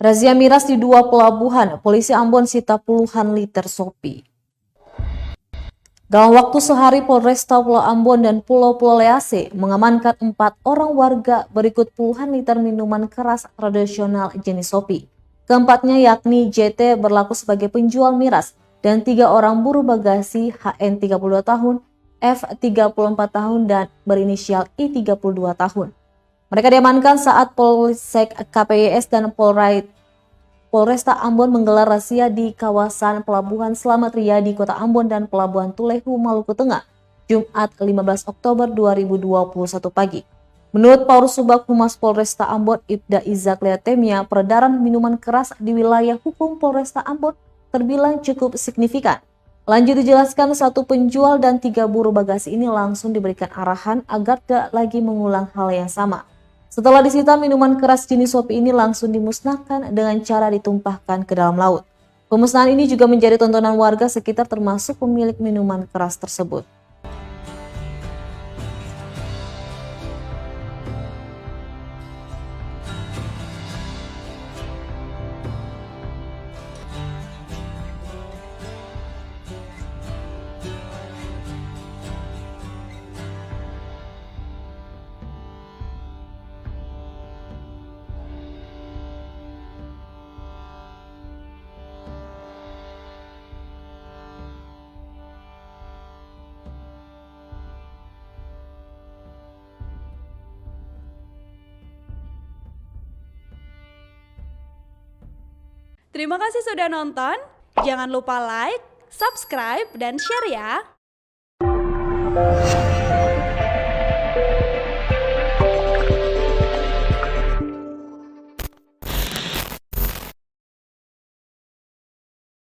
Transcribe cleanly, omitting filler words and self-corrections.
Razia miras di 2 pelabuhan, polisi Ambon sita puluhan liter sopi. Dalam waktu sehari, Polresta Pulau Ambon dan Pulau Lease mengamankan 4 orang warga berikut puluhan liter minuman keras tradisional jenis sopi. Keempatnya yakni JT berlaku sebagai penjual miras dan 3 orang buruh bagasi HN 32 tahun, F 34 tahun dan berinisial I 32 tahun. Mereka diamankan saat Polsek KPYS dan Polresta Ambon menggelar razia di kawasan Pelabuhan Slamet Riyadi, Kota Ambon dan Pelabuhan Tulehu, Maluku Tengah, Jumat 15 Oktober 2021 pagi. Menurut Paulus Subag Humas Polresta Ambon, Ibda Izak Leatemia, peredaran minuman keras di wilayah hukum Polresta Ambon terbilang cukup signifikan. Lanjut dijelaskan, 1 penjual dan 3 buruh bagasi ini langsung diberikan arahan agar tidak lagi mengulang hal yang sama. Setelah disita, minuman keras jenis sopi ini langsung dimusnahkan dengan cara ditumpahkan ke dalam laut. Pemusnahan ini juga menjadi tontonan warga sekitar termasuk pemilik minuman keras tersebut. Terima kasih sudah nonton. Jangan lupa like, subscribe, dan share ya.